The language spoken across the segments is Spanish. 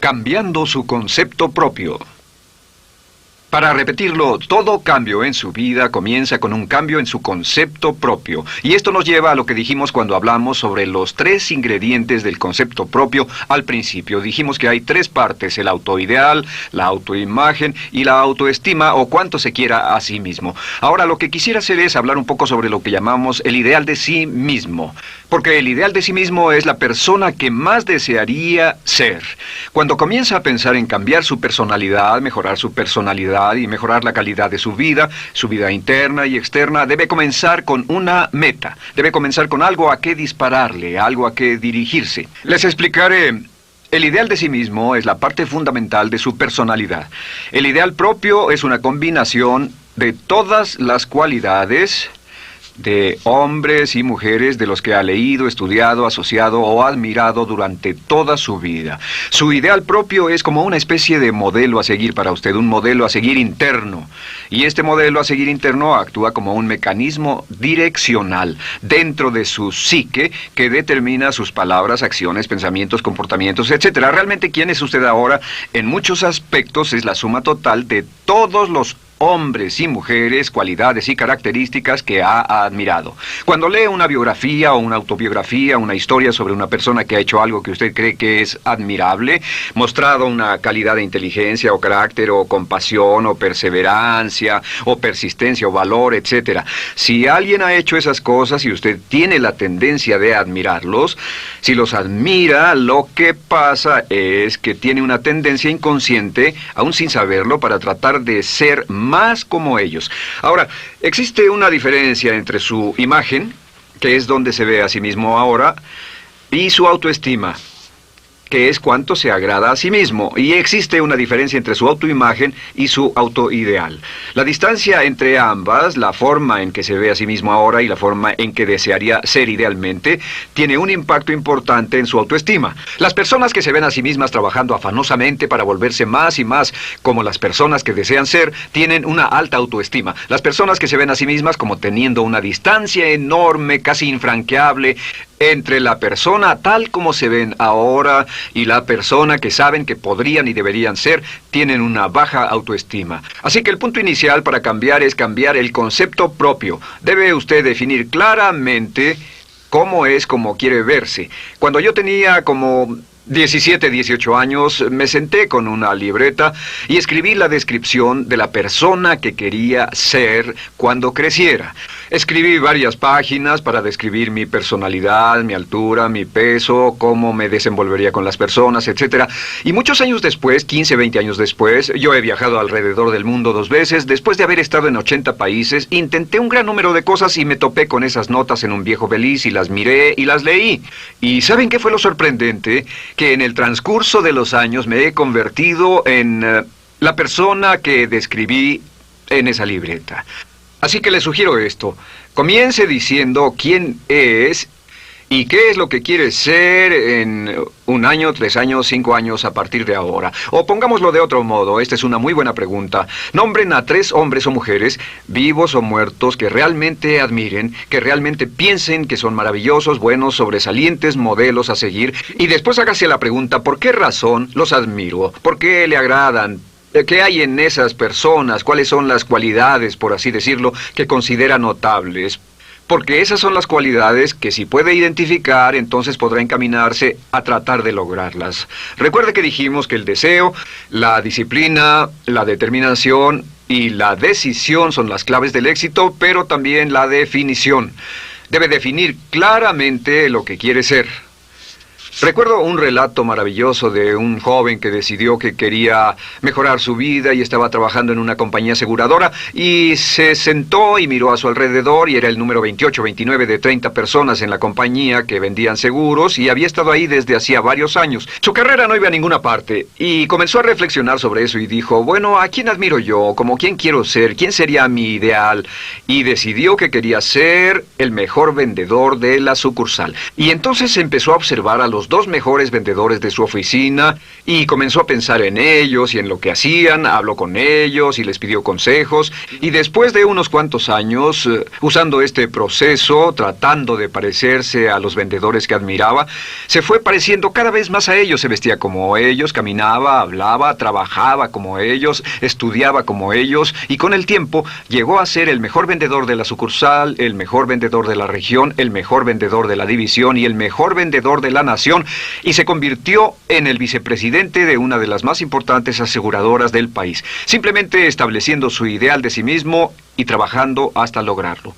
Cambiando su concepto propio. Para repetirlo, todo cambio en su vida comienza con un cambio en su concepto propio. Y esto nos lleva a lo que dijimos cuando hablamos sobre los 3 ingredientes del concepto propio al principio. Dijimos que hay 3 partes: el autoideal, la autoimagen y la autoestima, o cuánto se quiera a sí mismo. Ahora, lo que quisiera hacer es hablar un poco sobre lo que llamamos el ideal de sí mismo. Porque el ideal de sí mismo es la persona que más desearía ser. Cuando comienza a pensar en cambiar su personalidad, mejorar su personalidad y mejorar la calidad de su vida interna y externa, debe comenzar con una meta. Debe comenzar con algo a qué dispararle, algo a qué dirigirse. Les explicaré. El ideal de sí mismo es la parte fundamental de su personalidad. El ideal propio es una combinación de todas las cualidades de hombres y mujeres de los que ha leído, estudiado, asociado o admirado durante toda su vida. Su ideal propio es como una especie de modelo a seguir para usted, un modelo a seguir interno. Y este modelo a seguir interno actúa como un mecanismo direccional dentro de su psique que determina sus palabras, acciones, pensamientos, comportamientos, etc. Realmente, ¿quién es usted ahora? En muchos aspectos es la suma total de todos los hombres y mujeres, cualidades y características que ha admirado. Cuando lee una biografía o una autobiografía, una historia sobre una persona que ha hecho algo que usted cree que es admirable, mostrado una calidad de inteligencia o carácter o compasión o perseverancia o persistencia o valor, etc. Si alguien ha hecho esas cosas y usted tiene la tendencia de admirarlos, si los admira, lo que pasa es que tiene una tendencia inconsciente, aún sin saberlo, para tratar de ser más como ellos. Ahora, existe una diferencia entre su imagen, que es donde se ve a sí mismo ahora, y su autoestima, que es cuánto se agrada a sí mismo. Y existe una diferencia entre su autoimagen y su autoideal. La distancia entre ambas, la forma en que se ve a sí mismo ahora y la forma en que desearía ser idealmente, tiene un impacto importante en su autoestima. Las personas que se ven a sí mismas trabajando afanosamente para volverse más y más como las personas que desean ser, tienen una alta autoestima. Las personas que se ven a sí mismas como teniendo una distancia enorme, casi infranqueable, entre la persona tal como se ven ahora y la persona que saben que podrían y deberían ser, tienen una baja autoestima. Así que el punto inicial para cambiar es cambiar el concepto propio. Debe usted definir claramente cómo es como quiere verse. Cuando yo tenía como 17, 18 años, me senté con una libreta y escribí la descripción de la persona que quería ser cuando creciera. Escribí varias páginas para describir mi personalidad, mi altura, mi peso, cómo me desenvolvería con las personas, etc. Y muchos años después, 15, 20 años después, yo he viajado alrededor del mundo 2 veces. Después de haber estado en 80 países, intenté un gran número de cosas y me topé con esas notas en un viejo beliz y las miré y las leí. ¿Y saben qué fue lo sorprendente? Que en el transcurso de los años me he convertido en la persona que describí en esa libreta. Así que le sugiero esto. Comience diciendo quién es y qué es lo que quiere ser en 1 año, 3 años, 5 años a partir de ahora. O pongámoslo de otro modo, esta es una muy buena pregunta. Nombren a 3 hombres o mujeres, vivos o muertos, que realmente admiren, que realmente piensen que son maravillosos, buenos, sobresalientes, modelos a seguir. Y después hágase la pregunta, ¿por qué razón los admiro? ¿Por qué le agradan? ¿Qué hay en esas personas? ¿Cuáles son las cualidades, por así decirlo, que considera notables? Porque esas son las cualidades que si puede identificar, entonces podrá encaminarse a tratar de lograrlas. Recuerde que dijimos que el deseo, la disciplina, la determinación y la decisión son las claves del éxito, pero también la definición. Debe definir claramente lo que quiere ser. Recuerdo un relato maravilloso de un joven que decidió que quería mejorar su vida y estaba trabajando en una compañía aseguradora y se sentó y miró a su alrededor y era el número 28, 29 de 30 personas en la compañía que vendían seguros y había estado ahí desde hacía varios años. Su carrera no iba a ninguna parte y comenzó a reflexionar sobre eso y dijo, bueno, ¿a quién admiro yo? ¿Cómo quién quiero ser? ¿Quién sería mi ideal? Y decidió que quería ser el mejor vendedor de la sucursal. Y entonces empezó a observar a los los dos mejores vendedores de su oficina y comenzó a pensar en ellos y en lo que hacían, habló con ellos y les pidió consejos. Y después de unos cuantos años, usando este proceso, tratando de parecerse a los vendedores que admiraba, se fue pareciendo cada vez más a ellos. Se vestía como ellos, caminaba, hablaba, trabajaba como ellos, estudiaba como ellos, y con el tiempo llegó a ser el mejor vendedor de la sucursal, el mejor vendedor de la región, el mejor vendedor de la división y el mejor vendedor de la nación, y se convirtió en el vicepresidente de una de las más importantes aseguradoras del país, simplemente estableciendo su ideal de sí mismo y trabajando hasta lograrlo.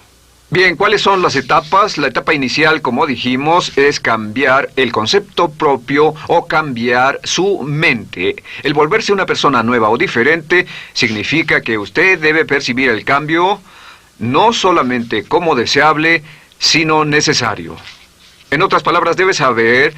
Bien, ¿cuáles son las etapas? La etapa inicial, como dijimos, es cambiar el concepto propio o cambiar su mente. El volverse una persona nueva o diferente significa que usted debe percibir el cambio no solamente como deseable, sino necesario. En otras palabras, debe saber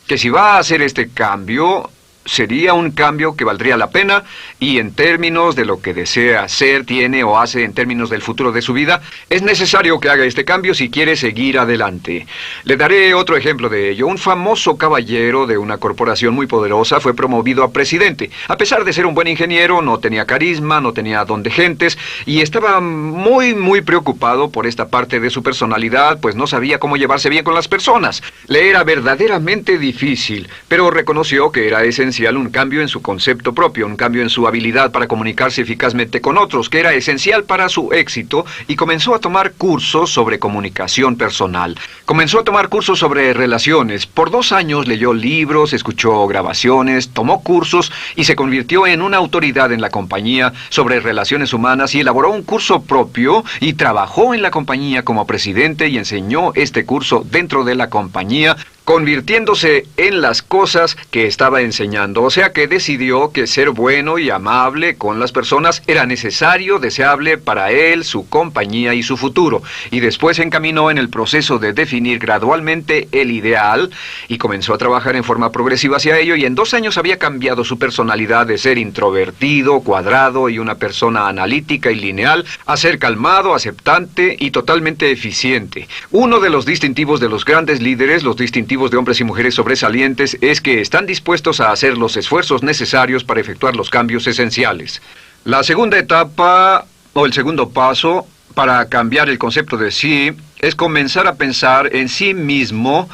que si va a hacer este cambio, sería un cambio que valdría la pena, y en términos de lo que desea hacer, tiene o hace en términos del futuro de su vida, es necesario que haga este cambio si quiere seguir adelante. Le daré otro ejemplo de ello. Un famoso caballero de una corporación muy poderosa fue promovido a presidente. A pesar de ser un buen ingeniero, no tenía carisma, no tenía don de gentes, y estaba muy preocupado por esta parte de su personalidad, pues no sabía cómo llevarse bien con las personas. Le era verdaderamente difícil, pero reconoció que era esencial un cambio en su concepto propio, un cambio en su habilidad para comunicarse eficazmente con otros, que era esencial para su éxito, y comenzó a tomar cursos sobre comunicación personal. Comenzó a tomar cursos sobre relaciones. Por 2 años leyó libros, escuchó grabaciones, tomó cursos y se convirtió en una autoridad en la compañía sobre relaciones humanas, y elaboró un curso propio y trabajó en la compañía como presidente y enseñó este curso dentro de la compañía, convirtiéndose en las cosas que estaba enseñando. O sea que decidió que ser bueno y amable con las personas era necesario, deseable para él, su compañía y su futuro. Y después se encaminó en el proceso de definir gradualmente el ideal y comenzó a trabajar en forma progresiva hacia ello, y en 2 años había cambiado su personalidad de ser introvertido, cuadrado y una persona analítica y lineal a ser calmado, aceptante y totalmente eficiente. Uno de los distintivos de los grandes líderes, los distintivos de hombres y mujeres sobresalientes, es que están dispuestos a hacer los esfuerzos necesarios para efectuar los cambios esenciales. La segunda etapa, o el segundo paso, para cambiar el concepto de sí, es comenzar a pensar en sí mismo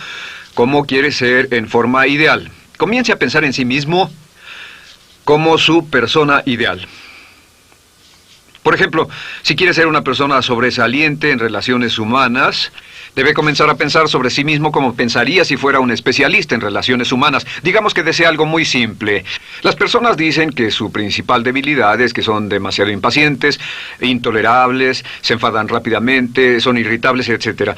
como quiere ser en forma ideal. Comience a pensar en sí mismo como su persona ideal. Por ejemplo, si quiere ser una persona sobresaliente en relaciones humanas, debe comenzar a pensar sobre sí mismo como pensaría si fuera un especialista en relaciones humanas. Digamos que desea algo muy simple. Las personas dicen que su principal debilidad es que son demasiado impacientes, intolerables, se enfadan rápidamente, son irritables, etc.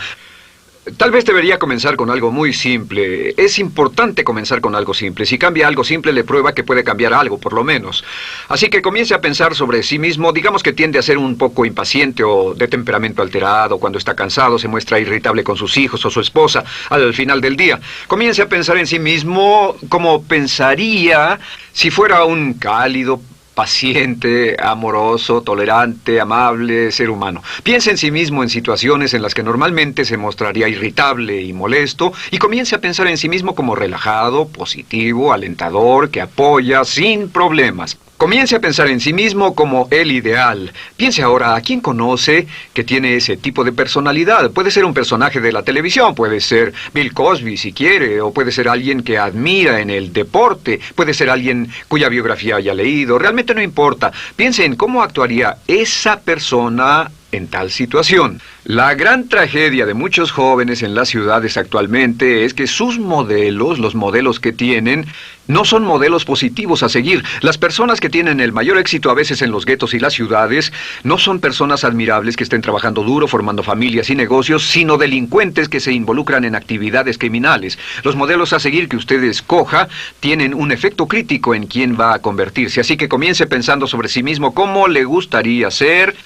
Tal vez debería comenzar con algo muy simple. Es importante comenzar con algo simple. Si cambia algo simple, le prueba que puede cambiar algo, por lo menos. Así que comience a pensar sobre sí mismo. Digamos que tiende a ser un poco impaciente o de temperamento alterado. Cuando está cansado, se muestra irritable con sus hijos o su esposa al final del día. Comience a pensar en sí mismo como pensaría si fuera un cálido, paciente, amoroso, tolerante, amable ser humano. Piense en sí mismo en situaciones en las que normalmente se mostraría irritable y molesto, y comience a pensar en sí mismo como relajado, positivo, alentador, que apoya sin problemas. Comience a pensar en sí mismo como el ideal. Piense ahora a quién conoce que tiene ese tipo de personalidad. Puede ser un personaje de la televisión, puede ser Bill Cosby si quiere, o puede ser alguien que admira en el deporte, puede ser alguien cuya biografía haya leído. Realmente no importa. Piense en cómo actuaría esa persona en tal situación. La gran tragedia de muchos jóvenes en las ciudades actualmente es que sus modelos, los modelos que tienen, no son modelos positivos a seguir. Las personas que tienen el mayor éxito a veces en los guetos y las ciudades no son personas admirables que estén trabajando duro, formando familias y negocios, sino delincuentes que se involucran en actividades criminales. Los modelos a seguir que usted escoja tienen un efecto crítico en quién va a convertirse. Así que comience pensando sobre sí mismo cómo le gustaría ser.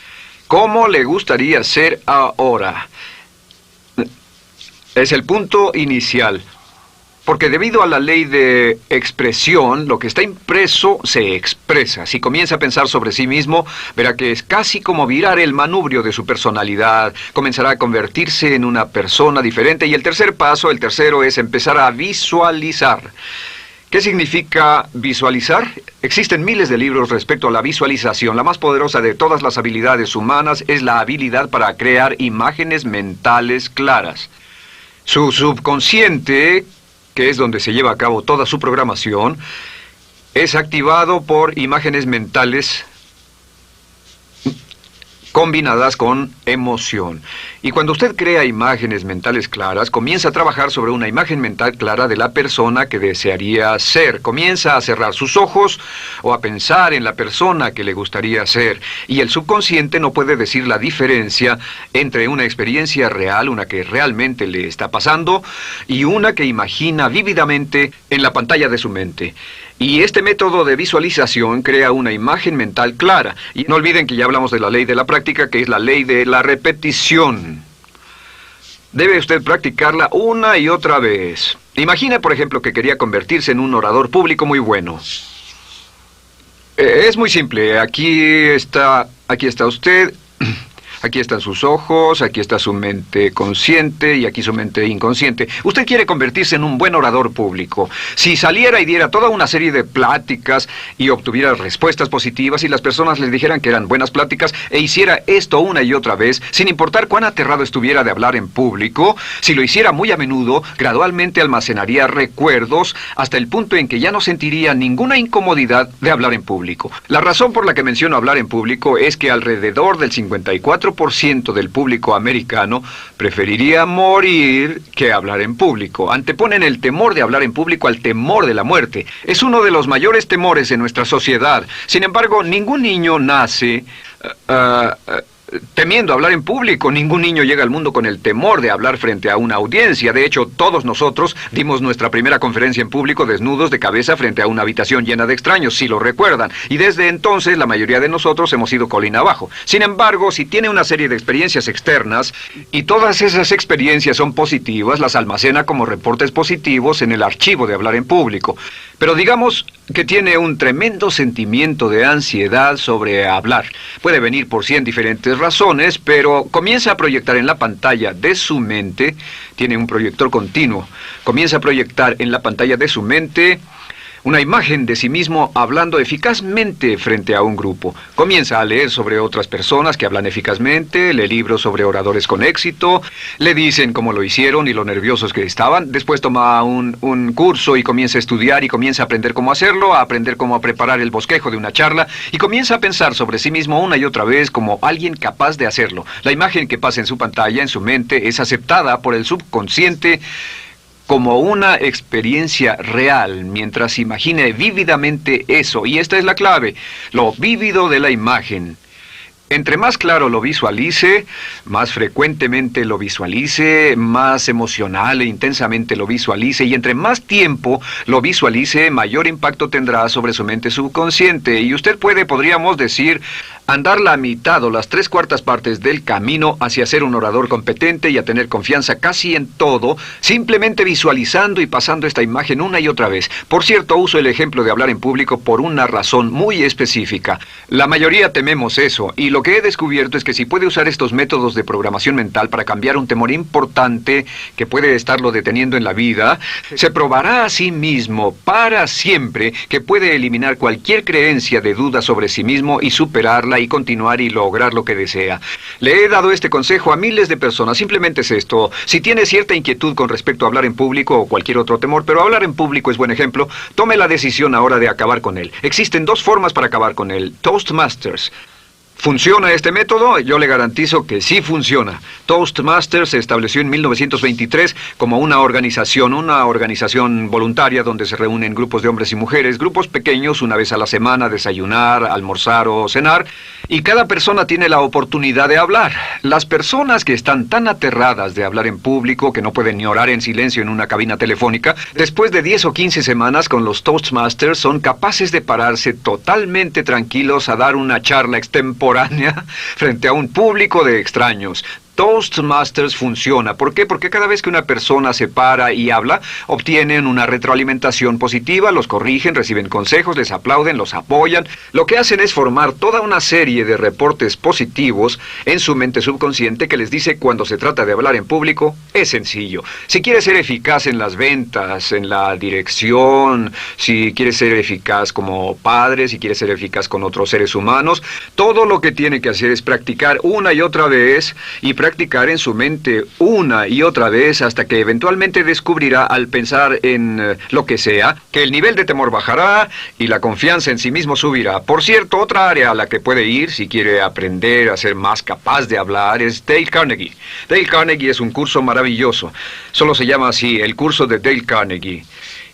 ¿Cómo le gustaría ser ahora? Es el punto inicial. Porque debido a la ley de expresión, lo que está impreso se expresa. Si comienza a pensar sobre sí mismo, verá que es casi como virar el manubrio de su personalidad. Comenzará a convertirse en una persona diferente. Y el tercer paso, el tercero, es empezar a visualizar. ¿Qué significa visualizar? Existen miles de libros respecto a la visualización. La más poderosa de todas las habilidades humanas es la habilidad para crear imágenes mentales claras. Su subconsciente, que es donde se lleva a cabo toda su programación, es activado por imágenes mentales combinadas con emoción. Y cuando usted crea imágenes mentales claras, comienza a trabajar sobre una imagen mental clara de la persona que desearía ser. Comienza a cerrar sus ojos o a pensar en la persona que le gustaría ser. Y el subconsciente no puede decir la diferencia entre una experiencia real, una que realmente le está pasando, y una que imagina vívidamente en la pantalla de su mente. Y este método de visualización crea una imagen mental clara. Y no olviden que ya hablamos de la ley de la práctica, que es la ley de la repetición. Debe usted practicarla una y otra vez. Imagine, por ejemplo, que quería convertirse en un orador público muy bueno. Es muy simple. Aquí está usted. Aquí están sus ojos, aquí está su mente consciente y aquí su mente inconsciente. Usted quiere convertirse en un buen orador público. Si saliera y diera toda una serie de pláticas y obtuviera respuestas positivas y las personas le dijeran que eran buenas pláticas e hiciera esto una y otra vez, sin importar cuán aterrado estuviera de hablar en público, si lo hiciera muy a menudo, gradualmente almacenaría recuerdos hasta el punto en que ya no sentiría ninguna incomodidad de hablar en público. La razón por la que menciono hablar en público es que alrededor del 54% del público americano preferiría morir que hablar en público. Anteponen el temor de hablar en público al temor de la muerte. Es uno de los mayores temores en nuestra sociedad. Sin embargo, ningún niño nace temiendo hablar en público. Ningún niño llega al mundo con el temor de hablar frente a una audiencia. De hecho, todos nosotros dimos nuestra primera conferencia en público desnudos de cabeza frente a una habitación llena de extraños, si lo recuerdan. Y desde entonces, la mayoría de nosotros hemos ido colina abajo. Sin embargo, si tiene una serie de experiencias externas, y todas esas experiencias son positivas, las almacena como reportes positivos en el archivo de hablar en público. Pero digamos que tiene un tremendo sentimiento de ansiedad sobre hablar. Puede venir por 100 diferentes razones, pero comienza a proyectar en la pantalla de su mente, tiene un proyector continuo, comienza a proyectar en la pantalla de su mente una imagen de sí mismo hablando eficazmente frente a un grupo. Comienza a leer sobre otras personas que hablan eficazmente, lee libros sobre oradores con éxito, le dicen cómo lo hicieron y lo nerviosos que estaban. Después toma un curso y comienza a estudiar y comienza a aprender cómo hacerlo, a aprender cómo preparar el bosquejo de una charla y comienza a pensar sobre sí mismo una y otra vez como alguien capaz de hacerlo. La imagen que pasa en su pantalla, en su mente, es aceptada por el subconsciente como una experiencia real, mientras imagine vívidamente eso. Y esta es la clave, lo vívido de la imagen. Entre más claro lo visualice, más frecuentemente lo visualice, más emocional e intensamente lo visualice, y entre más tiempo lo visualice, mayor impacto tendrá sobre su mente subconsciente. Y usted podríamos decir, andar la mitad o las 3/4 partes del camino hacia ser un orador competente y a tener confianza casi en todo, simplemente visualizando y pasando esta imagen una y otra vez. Por cierto, uso el ejemplo de hablar en público por una razón muy específica. La mayoría tememos eso, y lo que he descubierto es que si puede usar estos métodos de programación mental para cambiar un temor importante que puede estarlo deteniendo en la vida, se probará a sí mismo para siempre que puede eliminar cualquier creencia de duda sobre sí mismo y superarla y continuar y lograr lo que desea. Le he dado este consejo a miles de personas. Simplemente es esto: si tiene cierta inquietud con respecto a hablar en público o cualquier otro temor, pero hablar en público es buen ejemplo, tome la decisión ahora de acabar con él. Existen 2 formas para acabar con él. Toastmasters. ¿Funciona este método? Yo le garantizo que sí funciona. Toastmasters se estableció en 1923 como una organización voluntaria donde se reúnen grupos de hombres y mujeres, grupos pequeños, una vez a la semana, desayunar, almorzar o cenar, y cada persona tiene la oportunidad de hablar. Las personas que están tan aterradas de hablar en público que no pueden ni orar en silencio en una cabina telefónica, después de 10 o 15 semanas con los Toastmasters son capaces de pararse totalmente tranquilos a dar una charla extemporánea frente a un público de extraños. Toastmasters funciona. ¿Por qué? Porque cada vez que una persona se para y habla, obtienen una retroalimentación positiva, los corrigen, reciben consejos, les aplauden, los apoyan. Lo que hacen es formar toda una serie de reportes positivos en su mente subconsciente que les dice cuando se trata de hablar en público, es sencillo. Si quieres ser eficaz en las ventas, en la dirección, si quieres ser eficaz como padre, si quieres ser eficaz con otros seres humanos, todo lo que tiene que hacer es practicar una y otra vez y practicar en su mente una y otra vez hasta que eventualmente descubrirá al pensar en lo que sea, que el nivel de temor bajará y la confianza en sí mismo subirá. Por cierto, otra área a la que puede ir si quiere aprender a ser más capaz de hablar es Dale Carnegie. Dale Carnegie es un curso maravilloso. Solo se llama así, el curso de Dale Carnegie.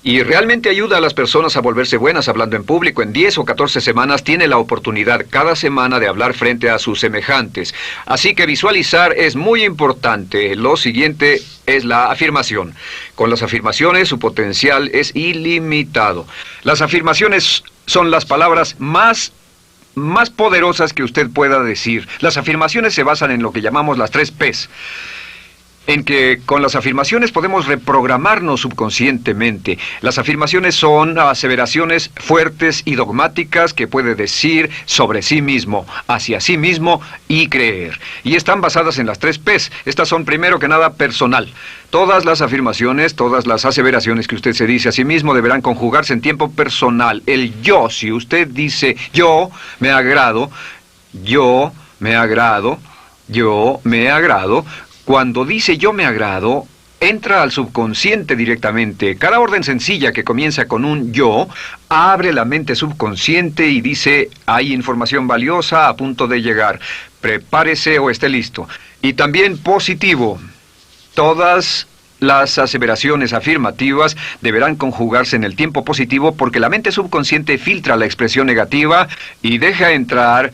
Y realmente ayuda a las personas a volverse buenas hablando en público. En 10 o 14 semanas tiene la oportunidad cada semana de hablar frente a sus semejantes. Así que visualizar es muy importante. Lo siguiente es la afirmación. Con las afirmaciones su potencial es ilimitado. Las afirmaciones son las palabras más poderosas que usted pueda decir. Las afirmaciones se basan en lo que llamamos las 3 Ps. En que con las afirmaciones podemos reprogramarnos subconscientemente. Las afirmaciones son aseveraciones fuertes y dogmáticas que puede decir sobre sí mismo, hacia sí mismo y creer. Y están basadas en las 3 Ps. Estas son primero que nada personal. Todas las afirmaciones, todas las aseveraciones que usted se dice a sí mismo deberán conjugarse en tiempo personal. El yo, si usted dice yo me agrado, yo me agrado, yo me agrado. Cuando dice yo me agrado, entra al subconsciente directamente. Cada orden sencilla que comienza con un yo, abre la mente subconsciente y dice, hay información valiosa a punto de llegar. Prepárese o esté listo. Y también positivo. Todas las aseveraciones afirmativas deberán conjugarse en el tiempo positivo porque la mente subconsciente filtra la expresión negativa y deja entrar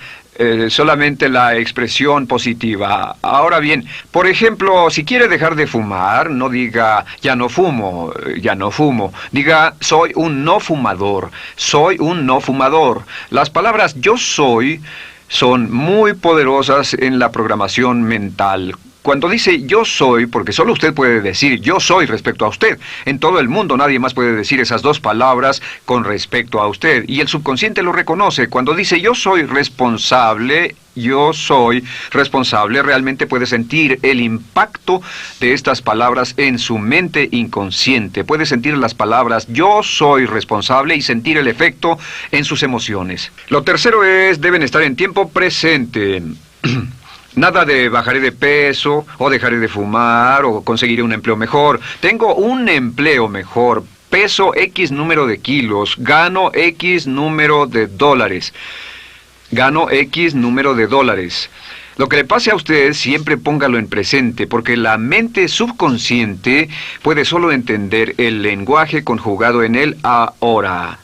solamente la expresión positiva. Ahora bien, por ejemplo, si quiere dejar de fumar, no diga ya no fumo, ya no fumo. Diga soy un no fumador, soy un no fumador. Las palabras yo soy son muy poderosas en la programación mental. Cuando dice yo soy, porque solo usted puede decir yo soy respecto a usted. En todo el mundo nadie más puede decir esas 2 palabras con respecto a usted. Y el subconsciente lo reconoce. Cuando dice yo soy responsable, realmente puede sentir el impacto de estas palabras en su mente inconsciente. Puede sentir las palabras yo soy responsable y sentir el efecto en sus emociones. Lo tercero es, deben estar en tiempo presente. Nada de bajaré de peso, o dejaré de fumar, o conseguiré un empleo mejor. Tengo un empleo mejor, peso X número de kilos, gano X número de dólares. Gano X número de dólares. Lo que le pase a usted, siempre póngalo en presente, porque la mente subconsciente puede solo entender el lenguaje conjugado en el ahora.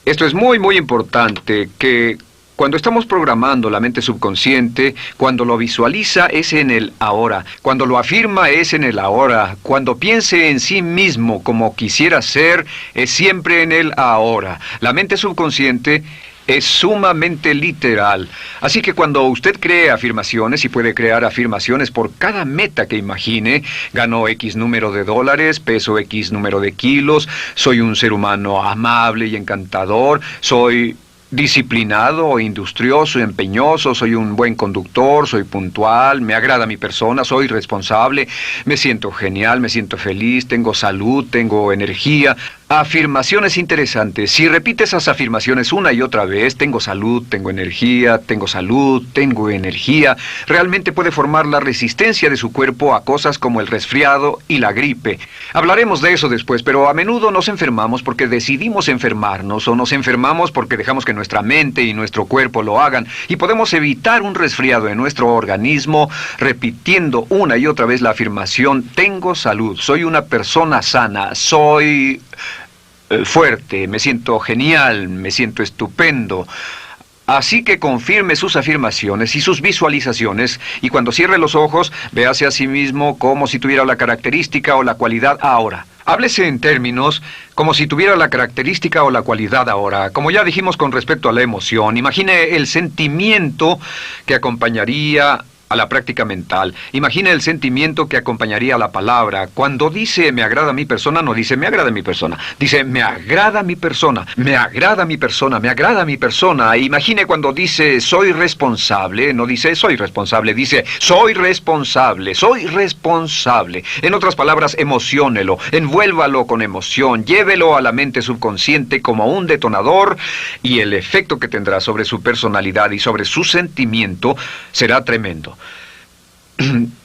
Esto es muy, muy importante, que cuando estamos programando la mente subconsciente, cuando lo visualiza es en el ahora, cuando lo afirma es en el ahora, cuando piense en sí mismo como quisiera ser, es siempre en el ahora. La mente subconsciente es sumamente literal. Así que cuando usted cree afirmaciones, y puede crear afirmaciones por cada meta que imagine, ganó X número de dólares, peso X número de kilos, soy un ser humano amable y encantador, soy disciplinado, industrioso, empeñoso, soy un buen conductor, soy puntual, me agrada mi persona, soy responsable, me siento genial, me siento feliz, tengo salud, tengo energía. Afirmaciones interesantes. Si repite esas afirmaciones una y otra vez, tengo salud, tengo energía, tengo salud, tengo energía, realmente puede formar la resistencia de su cuerpo a cosas como el resfriado y la gripe. Hablaremos de eso después, pero a menudo nos enfermamos porque decidimos enfermarnos, o nos enfermamos porque dejamos que nuestra mente y nuestro cuerpo lo hagan, y podemos evitar un resfriado en nuestro organismo repitiendo una y otra vez la afirmación, tengo salud, soy una persona sana, soy fuerte, me siento genial, me siento estupendo. Así que confirme sus afirmaciones y sus visualizaciones, y cuando cierre los ojos, véase a sí mismo como si tuviera la característica o la cualidad ahora. Háblese en términos como si tuviera la característica o la cualidad ahora. Como ya dijimos con respecto a la emoción, imagine el sentimiento que acompañaría a la práctica mental. Imagina el sentimiento que acompañaría a la palabra. Cuando dice me agrada mi persona, no dice me agrada mi persona. Dice me agrada mi persona, me agrada mi persona, me agrada mi persona. Imagine cuando dice soy responsable, no dice soy responsable, dice soy responsable, soy responsable. En otras palabras, emociónelo, envuélvalo con emoción, llévelo a la mente subconsciente como un detonador y el efecto que tendrá sobre su personalidad y sobre su sentimiento será tremendo.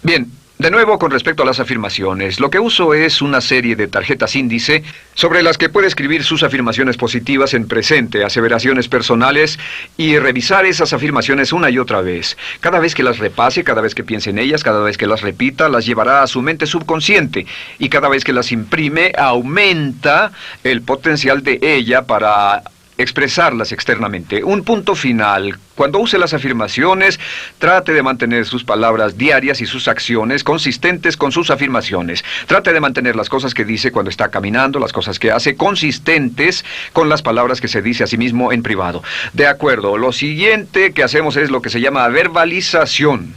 Bien, de nuevo con respecto a las afirmaciones, lo que uso es una serie de tarjetas índice sobre las que puede escribir sus afirmaciones positivas en presente, aseveraciones personales y revisar esas afirmaciones una y otra vez. Cada vez que las repase, cada vez que piense en ellas, cada vez que las repita, las llevará a su mente subconsciente y cada vez que las imprime, aumenta el potencial de ella para expresarlas externamente. Un punto final. Cuando use las afirmaciones, trate de mantener sus palabras diarias y sus acciones consistentes con sus afirmaciones. Trate de mantener las cosas que dice cuando está caminando, las cosas que hace, consistentes con las palabras que se dice a sí mismo en privado. De acuerdo, lo siguiente que hacemos es lo que se llama verbalización.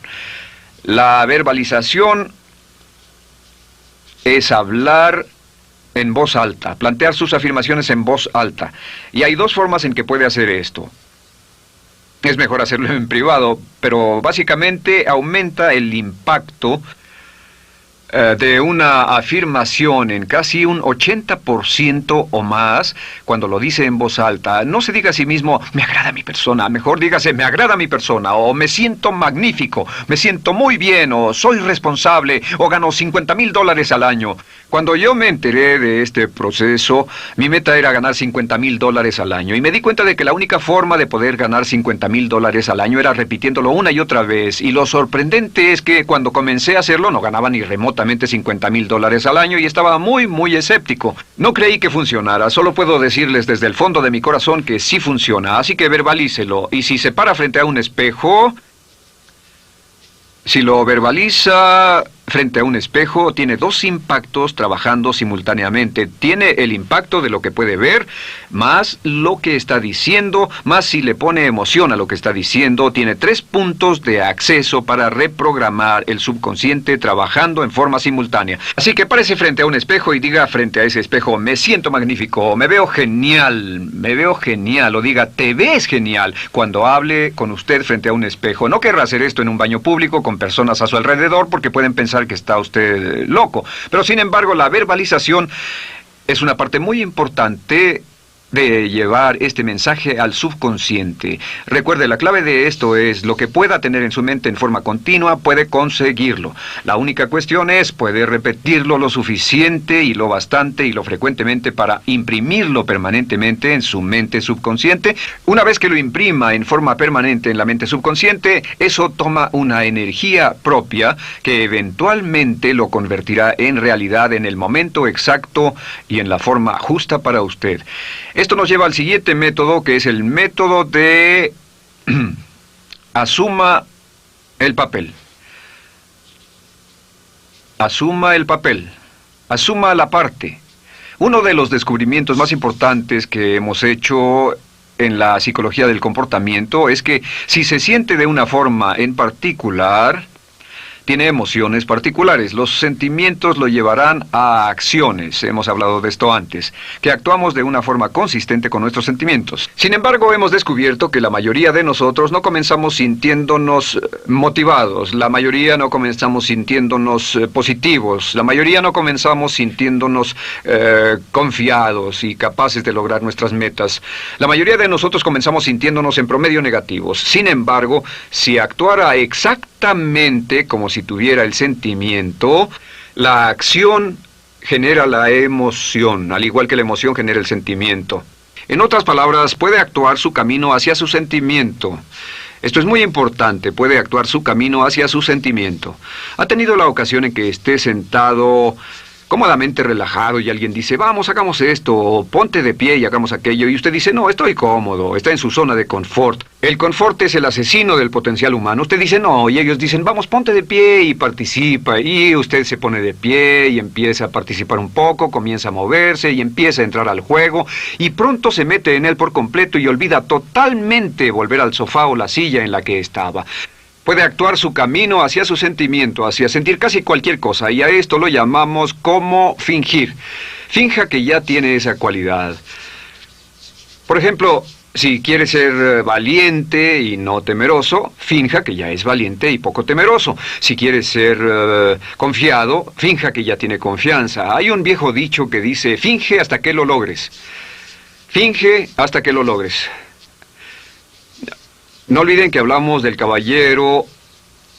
La verbalización es hablar en voz alta, plantear sus afirmaciones en voz alta. Y hay dos formas en que puede hacer esto. Es mejor hacerlo en privado, pero básicamente aumenta el impacto de una afirmación en casi un 80% o más cuando lo dice en voz alta. No se diga a sí mismo, me agrada mi persona, mejor dígase, me agrada mi persona, o me siento magnífico, me siento muy bien, o soy responsable, o gano $50,000 al año. Cuando yo me enteré de este proceso, mi meta era ganar $50,000 al año, y me di cuenta de que la única forma de poder ganar $50,000 al año era repitiéndolo una y otra vez, y lo sorprendente es que cuando comencé a hacerlo no ganaba ni remotamente $50,000 al año y estaba muy escéptico. No creí que funcionara, solo puedo decirles desde el fondo de mi corazón que sí funciona, así que verbalícelo. Y si se para frente a un espejo, si lo verbaliza frente a un espejo, tiene dos impactos trabajando simultáneamente. Tiene el impacto de lo que puede ver, más lo que está diciendo, más si le pone emoción a lo que está diciendo. Tiene 3 puntos de acceso para reprogramar el subconsciente trabajando en forma simultánea. Así que párese frente a un espejo y diga frente a ese espejo, me siento magnífico, me veo genial, o diga, te ves genial. Cuando hable con usted frente a un espejo, no querrá hacer esto en un baño público con personas a su alrededor porque pueden pensar que está usted loco. Pero sin embargo, la verbalización es una parte muy importante de llevar este mensaje al subconsciente. Recuerde, la clave de esto es lo que pueda tener en su mente en forma continua, puede conseguirlo. La única cuestión es, puede repetirlo lo suficiente y lo bastante y lo frecuentemente para imprimirlo permanentemente en su mente subconsciente. Una vez que lo imprima en forma permanente en la mente subconsciente, eso toma una energía propia que eventualmente lo convertirá en realidad en el momento exacto y en la forma justa para usted. Esto nos lleva al siguiente método, que es el método de asuma el papel. Asuma el papel. Asuma la parte. Uno de los descubrimientos más importantes que hemos hecho en la psicología del comportamiento es que si se siente de una forma en particular, tiene emociones particulares. Los sentimientos lo llevarán a acciones, hemos hablado de esto antes, que actuamos de una forma consistente con nuestros sentimientos. Sin embargo, hemos descubierto que la mayoría de nosotros no comenzamos sintiéndonos motivados, la mayoría no comenzamos sintiéndonos positivos, la mayoría no comenzamos sintiéndonos confiados y capaces de lograr nuestras metas. La mayoría de nosotros comenzamos sintiéndonos en promedio negativos. Sin embargo, si actuara exactamente como si tuviera el sentimiento, la acción genera la emoción, al igual que la emoción genera el sentimiento. En otras palabras, puede actuar su camino hacia su sentimiento. Esto es muy importante, puede actuar su camino hacia su sentimiento. ¿Ha tenido la ocasión en que esté sentado cómodamente relajado y alguien dice, vamos, hagamos esto, o ponte de pie y hagamos aquello, y usted dice, no, estoy cómodo, está en su zona de confort? El confort es el asesino del potencial humano. Usted dice, no, y ellos dicen, vamos, ponte de pie y participa, y usted se pone de pie y empieza a participar un poco, comienza a moverse y empieza a entrar al juego, y pronto se mete en él por completo y olvida totalmente volver al sofá o la silla en la que estaba. Puede actuar su camino hacia su sentimiento, hacia sentir casi cualquier cosa, y a esto lo llamamos como fingir. Finja que ya tiene esa cualidad. Por ejemplo, si quiere ser valiente y no temeroso, finja que ya es valiente y poco temeroso. Si quiere ser confiado, finja que ya tiene confianza. Hay un viejo dicho que dice, finge hasta que lo logres. Finge hasta que lo logres. No olviden que hablamos del caballero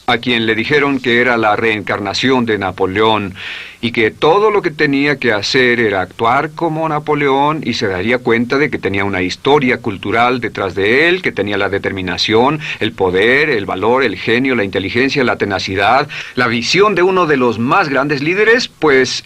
a quien le dijeron que era la reencarnación de Napoleón y que todo lo que tenía que hacer era actuar como Napoleón y se daría cuenta de que tenía una historia cultural detrás de él, que tenía la determinación, el poder, el valor, el genio, la inteligencia, la tenacidad, la visión de uno de los más grandes líderes. Pues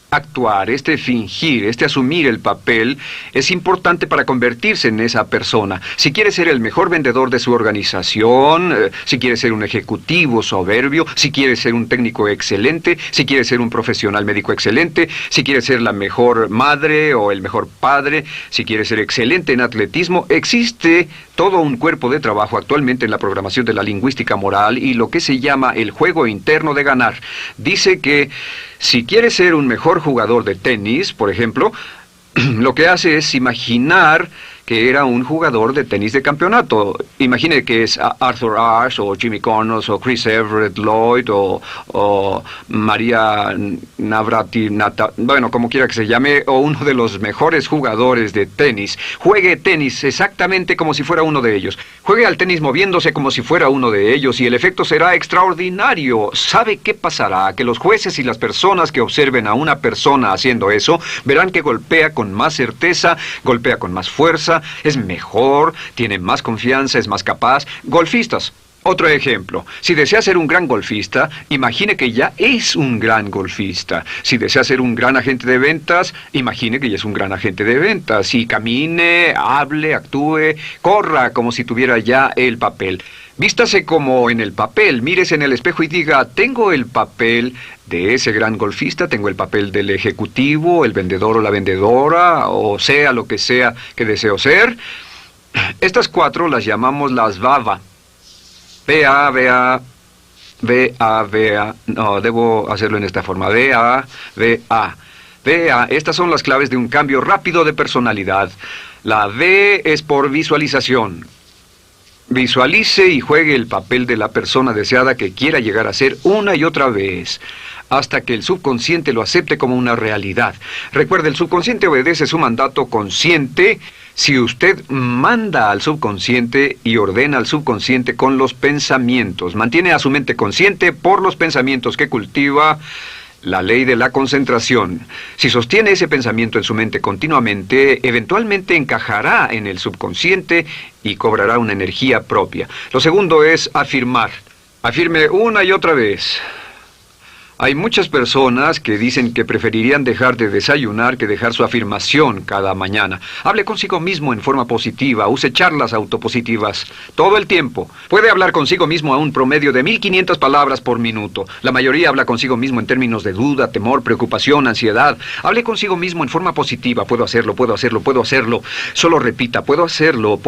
actuar, fingir, asumir el papel es importante para convertirse en esa persona. Si quiere ser el mejor vendedor de su organización, si quiere ser un ejecutivo soberbio, si quiere ser un técnico excelente, si quiere ser un profesional médico excelente, si quiere ser la mejor madre o el mejor padre, si quiere ser excelente en atletismo, existe todo un cuerpo de trabajo actualmente en la programación de la lingüística moral y lo que se llama el juego interno de ganar. Dice que si quiere ser un mejor jugador de tenis, por ejemplo, lo que hace es imaginar que era un jugador de tenis de campeonato. Imagine que es Arthur Ashe, o Jimmy Connors, o Chris Everett Lloyd, o María Navratilova, bueno, como quiera que se llame, o uno de los mejores jugadores de tenis. Juegue tenis exactamente como si fuera uno de ellos. Juegue al tenis moviéndose como si fuera uno de ellos y el efecto será extraordinario. ¿Sabe qué pasará? Que los jueces y las personas que observen a una persona haciendo eso verán que golpea con más certeza, golpea con más fuerza, es mejor, tiene más confianza, es más capaz. Golfistas. Otro ejemplo. Si desea ser un gran golfista, imagine que ya es un gran golfista. Si desea ser un gran agente de ventas, imagine que ya es un gran agente de ventas. Y camine, hable, actúe, corra como si tuviera ya el papel. Vístase como en el papel, mírese en el espejo y diga, tengo el papel de ese gran golfista, tengo el papel del ejecutivo, el vendedor o la vendedora, o sea lo que sea que deseo ser. Estas 4 las llamamos las VAVA. V-A, no, debo hacerlo en esta forma, V-A. Estas son las claves de un cambio rápido de personalidad. La V es por visualización. Visualice y juegue el papel de la persona deseada que quiera llegar a ser una y otra vez, hasta que el subconsciente lo acepte como una realidad. Recuerde, el subconsciente obedece su mandato consciente. Si usted manda al subconsciente y ordena al subconsciente con los pensamientos, mantiene a su mente consciente por los pensamientos que cultiva, la ley de la concentración. Si sostiene ese pensamiento en su mente continuamente, eventualmente encajará en el subconsciente y cobrará una energía propia. Lo segundo es afirmar. Afirme una y otra vez. Hay muchas personas que dicen que preferirían dejar de desayunar que dejar su afirmación cada mañana. Hable consigo mismo en forma positiva, use charlas autopositivas todo el tiempo. Puede hablar consigo mismo a un promedio de 1500 palabras por minuto. La mayoría habla consigo mismo en términos de duda, temor, preocupación, ansiedad. Hable consigo mismo en forma positiva. Puedo hacerlo, puedo hacerlo, puedo hacerlo. Solo repita, puedo hacerlo,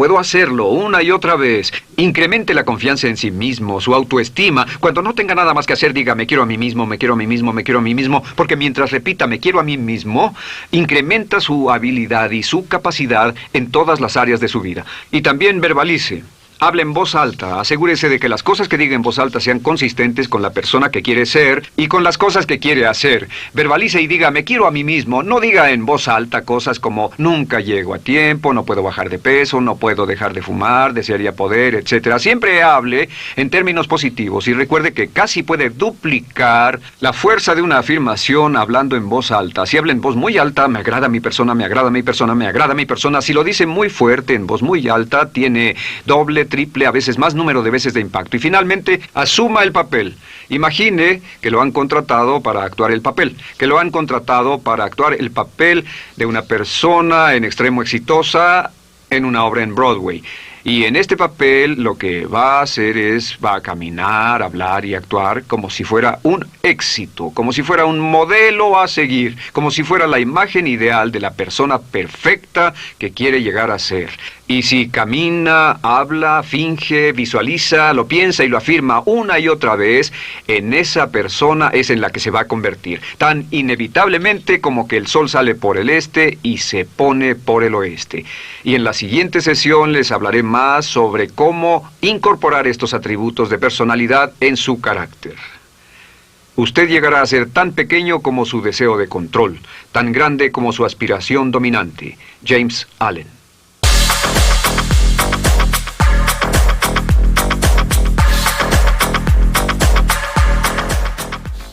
una y otra vez. Incremente la confianza en sí mismo, su autoestima. Cuando no tenga nada más que hacer, diga, me quiero a mí mismo, me quiero a mí mismo, me quiero a mí mismo, porque mientras repita, me quiero a mí mismo, incrementa su habilidad y su capacidad en todas las áreas de su vida. Y también verbalice. Hable en voz alta, asegúrese de que las cosas que diga en voz alta sean consistentes con la persona que quiere ser y con las cosas que quiere hacer. Verbalice y diga, me quiero a mí mismo. No diga en voz alta cosas como, nunca llego a tiempo, no puedo bajar de peso, no puedo dejar de fumar, desearía poder, etc. Siempre hable en términos positivos y recuerde que casi puede duplicar la fuerza de una afirmación hablando en voz alta. Si habla en voz muy alta, me agrada mi persona, me agrada mi persona, me agrada mi persona. Si lo dice muy fuerte, en voz muy alta, tiene doble, triple, a veces más número de veces de impacto. Y finalmente, asuma el papel. Imagine que lo han contratado para actuar el papel, que lo han contratado para actuar el papel de una persona en extremo exitosa en una obra en Broadway. Y en este papel lo que va a hacer va a caminar, hablar y actuar como si fuera un éxito, como si fuera un modelo a seguir, como si fuera la imagen ideal de la persona perfecta que quiere llegar a ser. Y si camina, habla, finge, visualiza, lo piensa y lo afirma una y otra vez, en esa persona es en la que se va a convertir, tan inevitablemente como que el sol sale por el este y se pone por el oeste. Y en la siguiente sesión les hablaré más sobre cómo incorporar estos atributos de personalidad en su carácter. Usted llegará a ser tan pequeño como su deseo de control, tan grande como su aspiración dominante. James Allen.